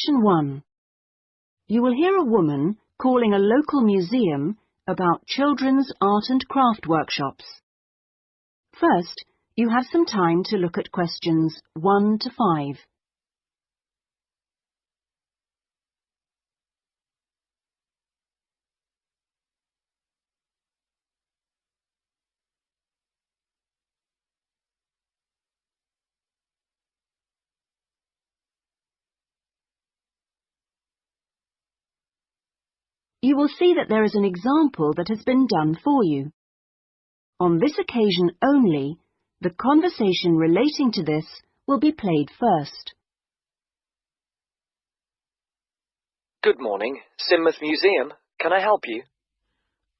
Section 1. You will hear a woman calling a local museum about children's art and craft workshops. First, you have some time to look at questions 1 to 5. You will see that there is an example that has been done for you. On this occasion only, the conversation relating to this will be played first. Good morning, Sidmouth Museum. Can I help you?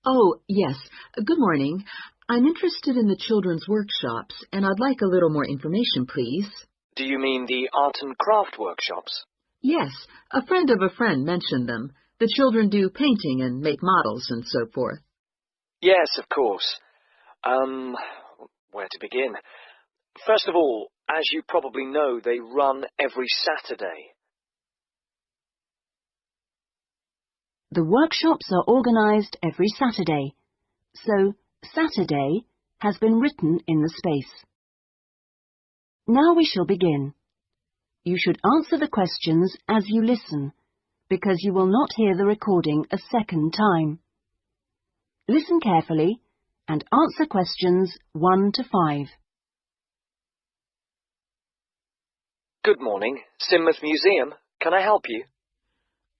Oh, yes. Good morning. I'm interested in the children's workshops, and I'd like a little more information, please. Do you mean the art and craft workshops? Yes, a friend of a friend mentioned them. The children do painting and make models and so forth. Yes, of course. Where to begin? First of all, as you probably know, they run every Saturday. The workshops are organised every Saturday, so Saturday has been written in the space. Now we shall begin. You should answer the questions as you listen, because you will not hear the recording a second time. Listen carefully and answer questions 1 to 5. Good morning, Sidmouth Museum. Can I help you?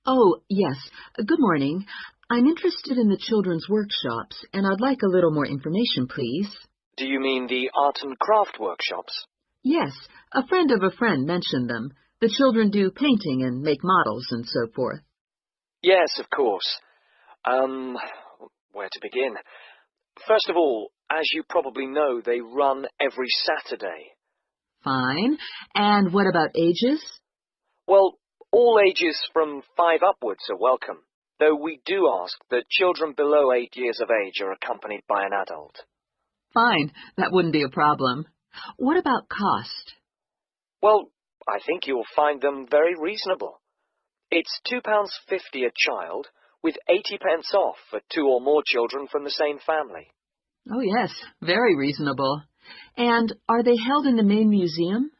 Oh, yes. Good morning. I'm interested in the children's workshops, and I'd like a little more information, please. Do you mean the art and craft workshops? Yes, a friend of a friend mentioned them. The children do painting and make models and so forth. Yes, of course. Where to begin? First of all, as you probably know, they run every Saturday. Fine. And what about ages? Well, all ages from 5 upwards are welcome, though we do ask that children below 8 years of age are accompanied by an adult. Fine. That wouldn't be a problem. What about cost? Well, I think you'll find them very reasonable. It's £2.50 a child, with 80p off for 2 or more children from the same family. Oh, yes. Very reasonable. And are they held in the main museum?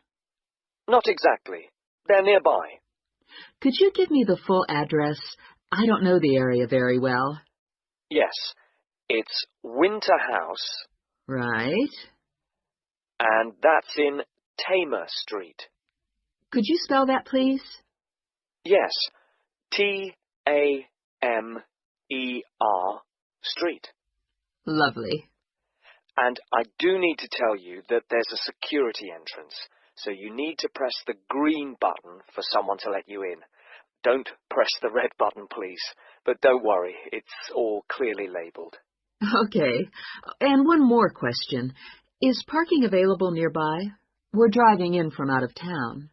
Not exactly. They're nearby. Could you give me the full address? I don't know the area very well. Yes, it's Winter House. Right. And that's in Tamer Street. Could you spell that, please? Yes, Tamer Street. Lovely. And I do need to tell you that there's a security entrance, so you need to press the green button for someone to let you in. Don't press the red button, please. But don't worry, it's all clearly labelled. Okay. And one more question. Is parking available nearby? We're driving in from out of town.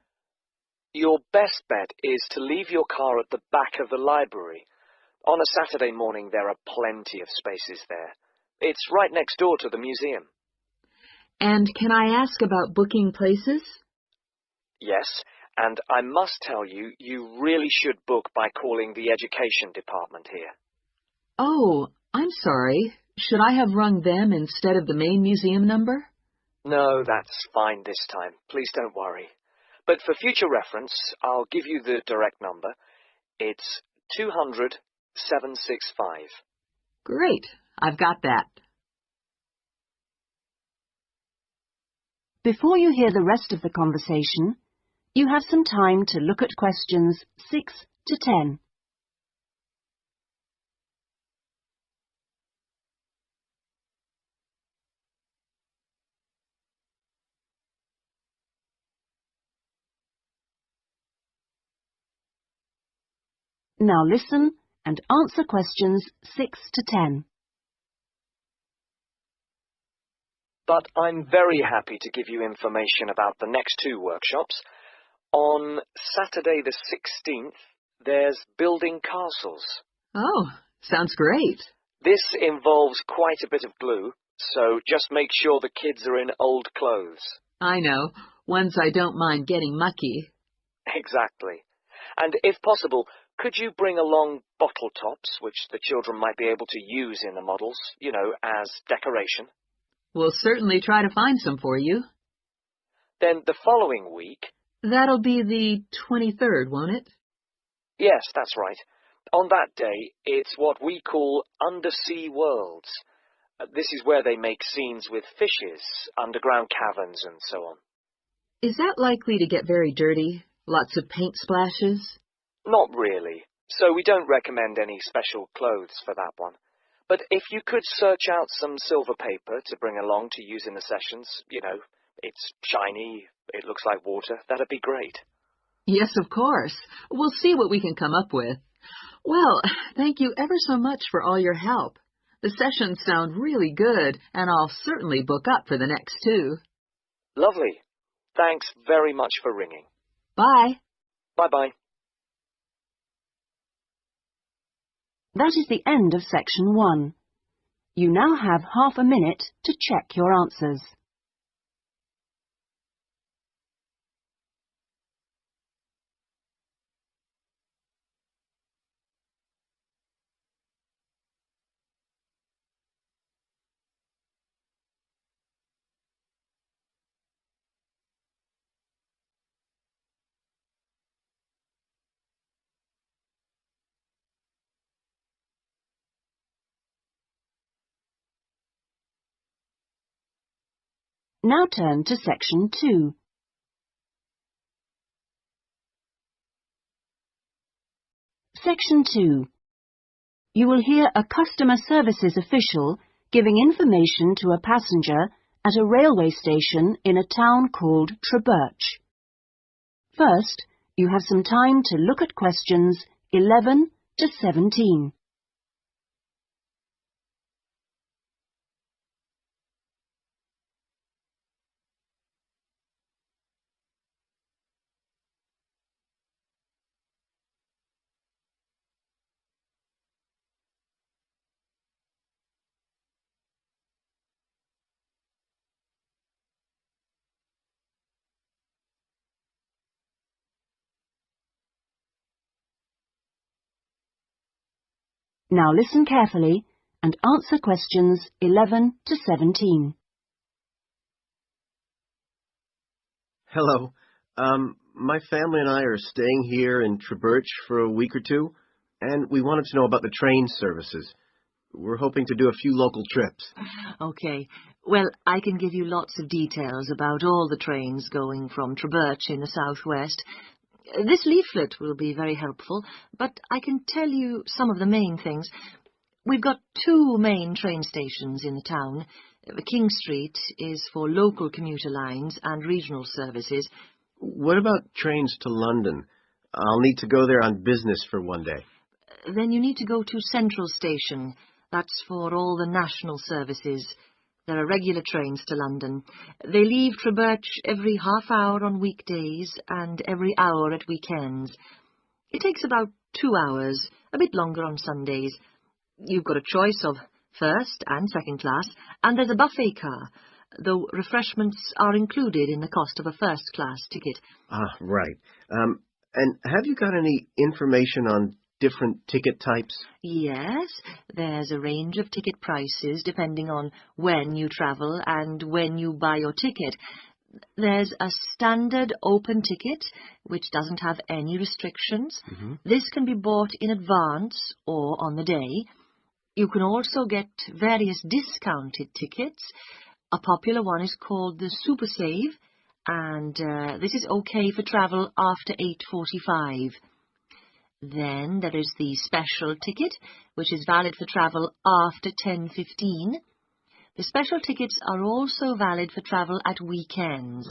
Your best bet is to leave your car at the back of the library. On a Saturday morning, there are plenty of spaces there. It's right next door to the museum. And can I ask about booking places? Yes, and I must tell you, you really should book by calling the education department here. Oh, I'm sorry. Should I have rung them instead of the main museum number? No, that's fine this time. Please don't worry. But for future reference, I'll give you the direct number. It's 200-765. Great. I've got that. Before you hear the rest of the conversation, you have some time to look at questions 6 to 10. Now listen and answer questions 6 to 10. But I'm very happy to give you information about the next 2 workshops. On Saturday the 16th, there's building castles. Oh, sounds great. This involves quite a bit of glue, so just make sure the kids are in old clothes. I know. Ones I don't mind getting mucky. Exactly. And if possible, could you bring along bottle tops, which the children might be able to use in the models, as decoration? We'll certainly try to find some for you. Then the following week... That'll be the 23rd, won't it? Yes, that's right. On that day, it's what we call undersea worlds. This is where they make scenes with fishes, underground caverns, and so on. Is that likely to get very dirty? Lots of paint splashes? Not really, so we don't recommend any special clothes for that one. But if you could search out some silver paper to bring along to use in the sessions, it's shiny, it looks like water, that'd be great. Yes, of course. We'll see what we can come up with. Well, thank you ever so much for all your help. The sessions sound really good, and I'll certainly book up for the next 2. Lovely. Thanks very much for ringing. Bye. Bye-bye. That is the end of section 1. You now have half a minute to check your answers. Now turn to section 2. Section 2. You will hear a customer services official giving information to a passenger at a railway station in a town called Trebirch. First, you have some time to look at questions 11 to 17. Now listen carefully and answer questions 11 to 17. Hello. My family and I are staying here in Trebirch for a week or 2, and we wanted to know about the train services. We're hoping to do a few local trips. Okay. Well, I can give you lots of details about all the trains going from Trebirch in the southwest. This leaflet will be very helpful, but I can tell you some of the main things. We've got 2 main train stations in the town. King Street is for local commuter lines and regional services. What about trains to London? I'll need to go there on business for one day. Then you need to go to Central Station. That's for all the national services. There are regular trains to London. They leave Trebirch every half hour on weekdays and every hour at weekends. It takes about 2 hours, a bit longer on Sundays. You've got a choice of first and second class, and there's a buffet car, though refreshments are included in the cost of a first-class ticket. Ah, right. And have you got any information on different ticket types? Yes, there's a range of ticket prices depending on when you travel and when you buy your ticket. There's a standard open ticket, which doesn't have any restrictions. This can be bought in advance or on the day. You can also get various discounted tickets. A popular one is called the Super Save, and this is okay for travel after 8:45. Then there is the special ticket, which is valid for travel after 10:15. The special tickets are also valid for travel at weekends.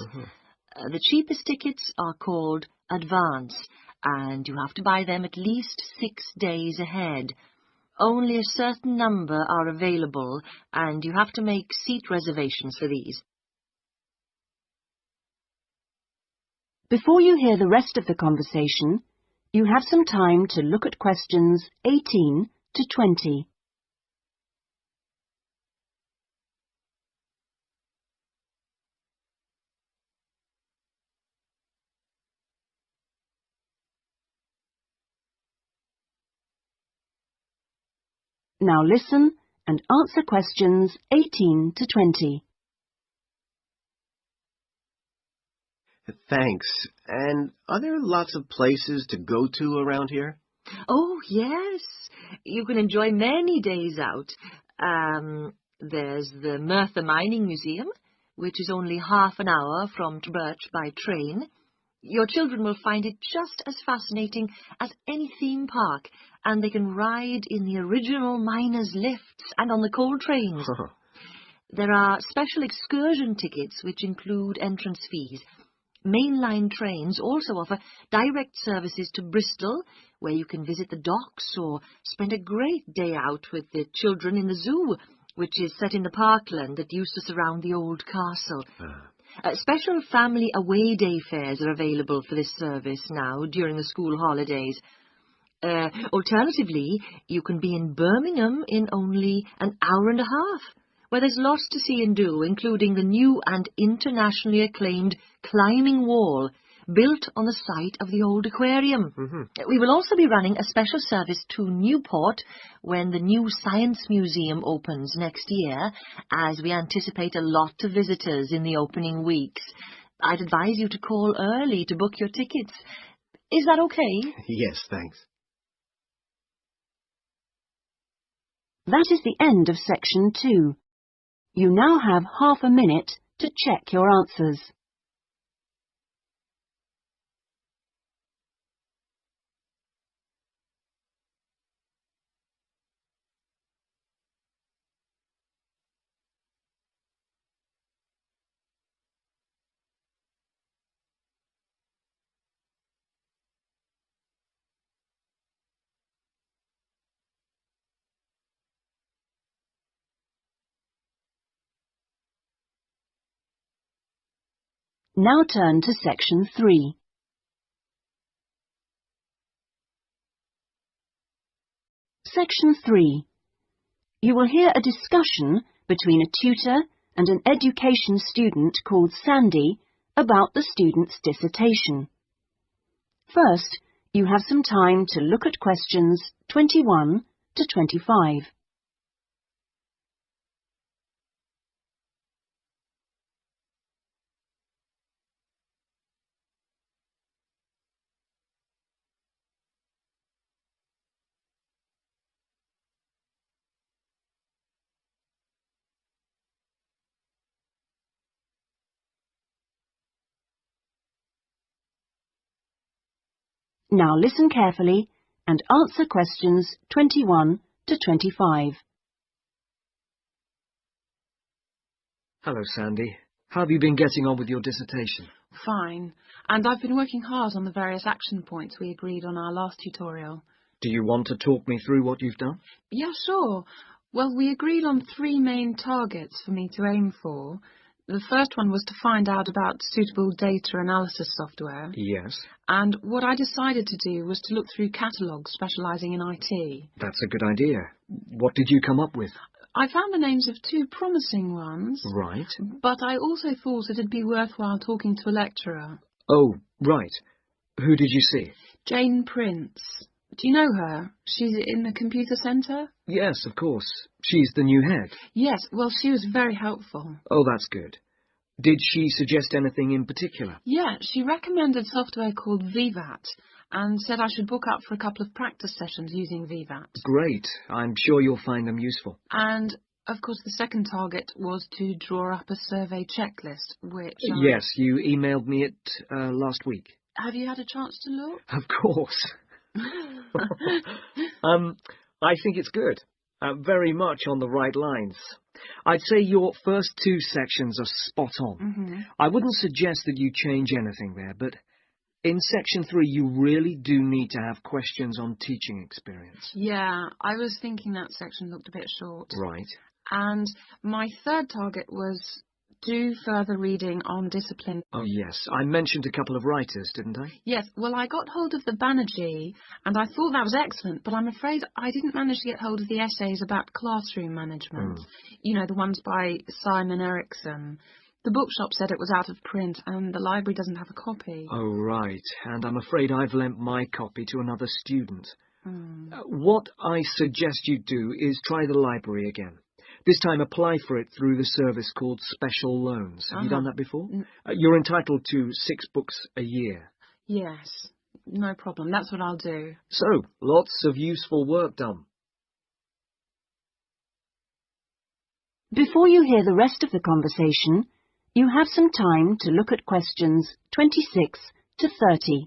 The cheapest tickets are called advance, and you have to buy them at least 6 days ahead. Only a certain number are available, and you have to make seat reservations for these. Before you hear the rest of the conversation, you have some time to look at questions 18 to 20. Now listen and answer questions 18 to 20. Thanks. And are there lots of places to go to around here? Oh, yes. You can enjoy many days out. There's the Merthyr Mining Museum, which is only half an hour from Birch by train. Your children will find it just as fascinating as any theme park, and they can ride in the original miners' lifts and on the coal trains. There are special excursion tickets which include entrance fees. Mainline trains also offer direct services to Bristol, where you can visit the docks or spend a great day out with the children in the zoo, which is set in the parkland that used to surround the old castle. Special family away day fares are available for this service now during the school holidays. Alternatively, you can be in Birmingham in only an hour and a half, where there's lots to see and do, including the new and internationally acclaimed climbing wall built on the site of the old aquarium. We will also be running a special service to Newport when the new Science Museum opens next year, as we anticipate a lot of visitors in the opening weeks. I'd advise you to call early to book your tickets. Is that okay? Yes, thanks. That is the end of section 2. You now have half a minute to check your answers. Now turn to section 3. Section 3. You will hear a discussion between a tutor and an education student called Sandy about the student's dissertation. First, you have some time to look at questions 21 to 25. Now listen carefully and answer questions 21 to 25. Hello, Sandy. How have you been getting on with your dissertation? Fine, and I've been working hard on the various action points we agreed on our last tutorial. Do you want to talk me through what you've done? Yeah, sure. Well, we agreed on 3 main targets for me to aim for. The first one was to find out about suitable data analysis software. Yes. And what I decided to do was to look through catalogues specialising in IT. That's a good idea. What did you come up with? I found the names of 2 promising ones. Right. But I also thought it'd be worthwhile talking to a lecturer. Oh, right. Who did you see? Jane Prince. Do you know her? She's in the computer centre? Yes, of course. She's the new head. Yes, well, she was very helpful. Oh, that's good. Did she suggest anything in particular? Yeah, she recommended software called VVAT and said I should book up for a couple of practice sessions using VVAT. Great. I'm sure you'll find them useful. And, of course, the second target was to draw up a survey checklist, which Yes, you emailed me it last week. Have you had a chance to look? Of course. I think it's good. Very much on the right lines. I'd say your first 2 sections are spot on. I wouldn't suggest that you change anything there, but in section 3 you really do need to have questions on teaching experience. Yeah, I was thinking that section looked a bit short. Right. And my third target was do further reading on discipline. Oh, yes. I mentioned a couple of writers, didn't I? Yes, well, I got hold of the Banerjee, and I thought that was excellent, but I'm afraid I didn't manage to get hold of the essays about classroom management. You know, the ones by Simon Erickson. The bookshop said it was out of print, and the library doesn't have a copy. Oh, right. And I'm afraid I've lent my copy to another student. What I suggest you do is try the library again. This time apply for it through the service called Special Loans. Have you done that before? You're entitled to 6 books a year. Yes, no problem. That's what I'll do. So, lots of useful work done. Before you hear the rest of the conversation, you have some time to look at questions 26 to 30.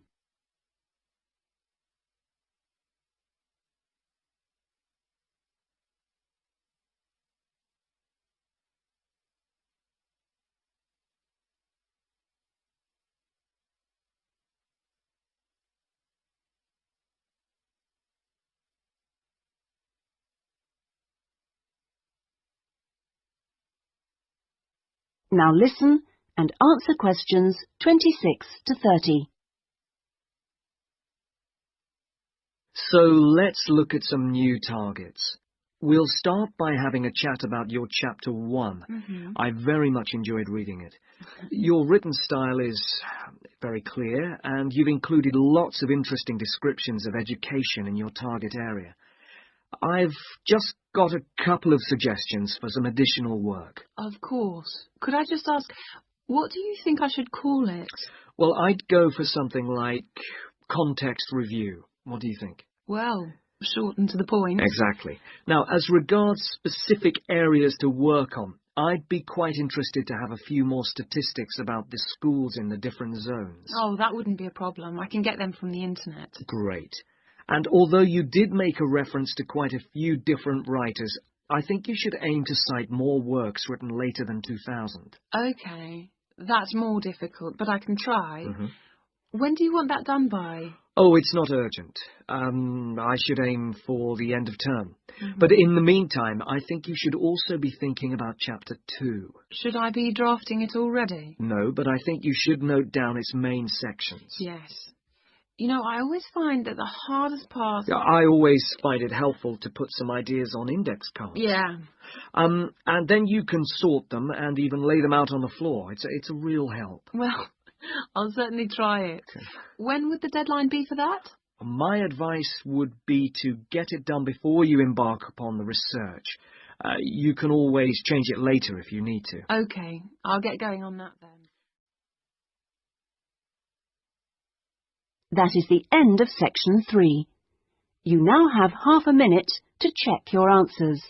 Now listen and answer questions 26 to 30. So let's look at some new targets. We'll start by having a chat about your Chapter 1. I very much enjoyed reading it. Your written style is very clear, and you've included lots of interesting descriptions of education in your target area. I've just got a couple of suggestions for some additional work. Of course. Could I just ask, what do you think I should call it? Well, I'd go for something like context review. What do you think? Well, short and to the point. Exactly. Now, as regards specific areas to work on, I'd be quite interested to have a few more statistics about the schools in the different zones. Oh, that wouldn't be a problem. I can get them from the internet. Great. And although you did make a reference to quite a few different writers, I think you should aim to cite more works written later than 2000. Okay. That's more difficult, but I can try. When do you want that done by? Oh, it's not urgent. I should aim for the end of term. But in the meantime, I think you should also be thinking about Chapter 2. Should I be drafting it already? No, but I think you should note down its main sections. Yes. You know, I always find that the hardest part... I always find it helpful to put some ideas on index cards. Yeah. And then you can sort them and even lay them out on the floor. It's a real help. Well, I'll certainly try it. Okay. When would the deadline be for that? My advice would be to get it done before you embark upon the research. You can always change it later if you need to. Okay, I'll get going on that then. That is the end of section 3. You now have half a minute to check your answers.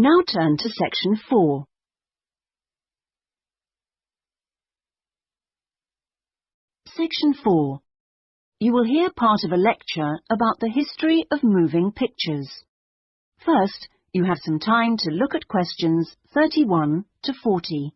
Now turn to section 4. Section 4. You will hear part of a lecture about the history of moving pictures. First, you have some time to look at questions 31 to 40.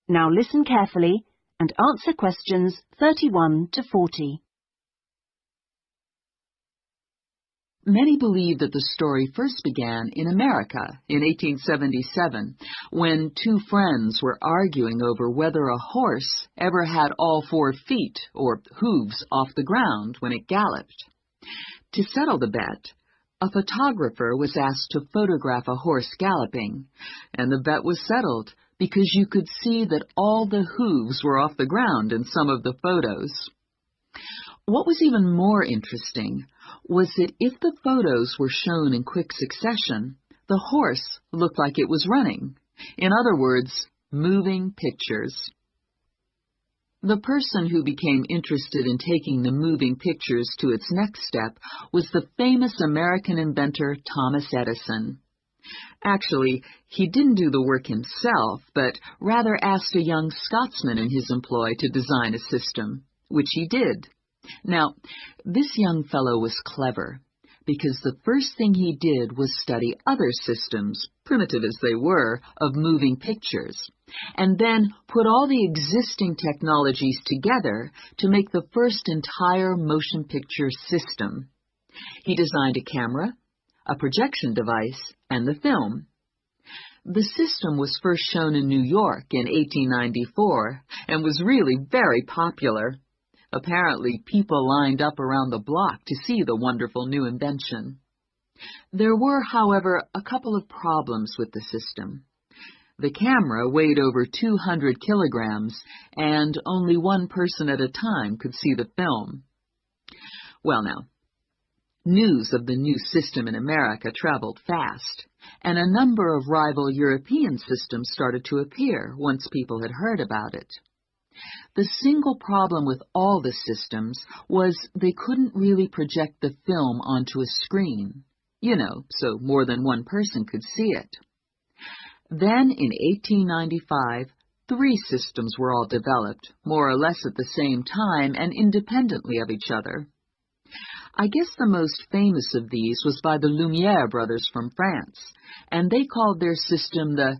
Now listen carefully and answer questions 31 to 40. Many believe that the story first began in America in 1877, when 2 friends were arguing over whether a horse ever had all 4 feet, or hooves, off the ground when it galloped. To settle the bet, a photographer was asked to photograph a horse galloping, and the bet was settled because you could see that all the hooves were off the ground in some of the photos. What was even more interesting was that if the photos were shown in quick succession, the horse looked like it was running, In other words, moving pictures. The person who became interested in taking the moving pictures to its next step was the famous American inventor Thomas Edison. Actually, he didn't do the work himself, but rather asked a young Scotsman in his employ to design a system, which he did. Now, this young fellow was clever, because the first thing he did was study other systems, primitive as they were, of moving pictures, and then put all the existing technologies together to make the first entire motion picture system. He designed a camera, a projection device, and the film. The system was first shown in New York in 1894 and was really very popular. Apparently, people lined up around the block to see the wonderful new invention. There were, however, a couple of problems with the system. The camera weighed over 200 kilograms, and only one person at a time could see the film. Well now, news of the new system in America traveled fast, and a number of rival European systems started to appear once people had heard about it. The single problem with all the systems was they couldn't really project the film onto a screen, so more than one person could see it. Then, in 1895, 3 systems were all developed, more or less at the same time and independently of each other. I guess the most famous of these was by the Lumière brothers from France, and they called their system the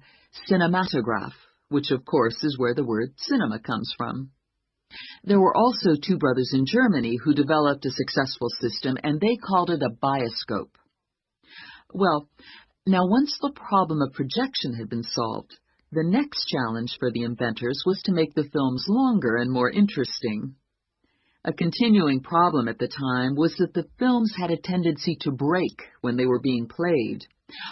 cinematograph, which of course is where the word cinema comes from. There were also 2 brothers in Germany who developed a successful system, and they called it a bioscope. Well, now once the problem of projection had been solved, the next challenge for the inventors was to make the films longer and more interesting. A continuing problem at the time was that the films had a tendency to break when they were being played,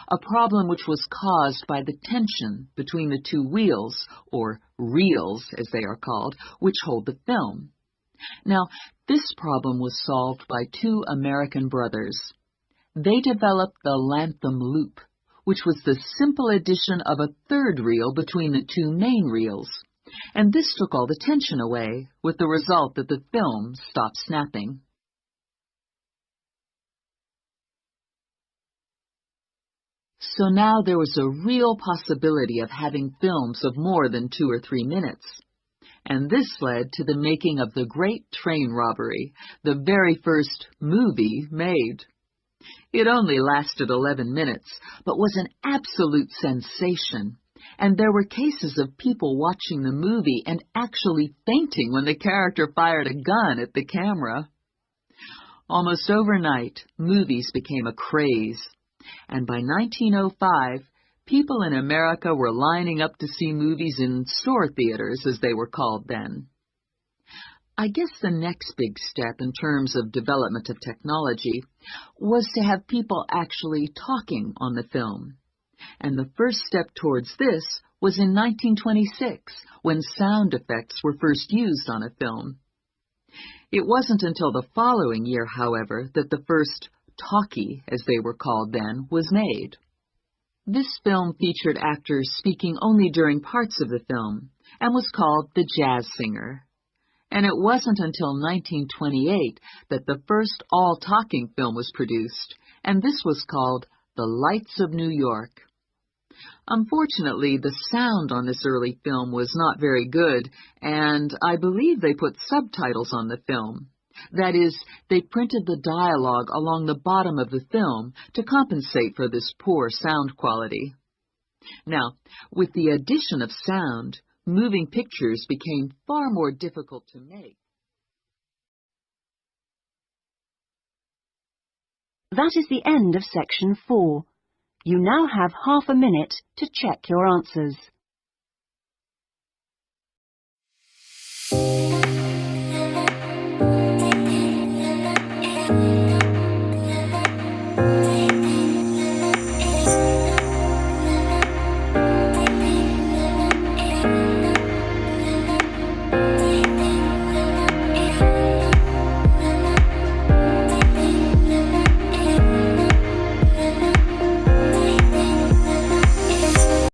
a problem which was caused by the tension between the 2 wheels, or reels as they are called, which hold the film. Now, this problem was solved by 2 American brothers. They developed the Lantham loop, which was the simple addition of a 3rd reel between the 2 main reels. And this took all the tension away, with the result that the film stopped snapping. So now there was a real possibility of having films of more than 2 or 3 minutes. And this led to the making of the Great Train Robbery, the very first movie made. It only lasted 11 minutes, but was an absolute sensation. And there were cases of people watching the movie and actually fainting when the character fired a gun at the camera. Almost overnight, movies became a craze. And by 1905, people in America were lining up to see movies in store theaters, as they were called then. I guess the next big step in terms of development of technology was to have people actually talking on the film. And the first step towards this was in 1926, when sound effects were first used on a film. It wasn't until the following year, however, that the first talkie, as they were called then, was made. This film featured actors speaking only during parts of the film, and was called The Jazz Singer. And it wasn't until 1928 that the first all-talking film was produced, and this was called The Lights of New York. Unfortunately, the sound on this early film was not very good, and I believe they put subtitles on the film. That is, they printed the dialogue along the bottom of the film to compensate for this poor sound quality. Now, with the addition of sound, moving pictures became far more difficult to make. That is the end of section 4. You now have half a minute to check your answers.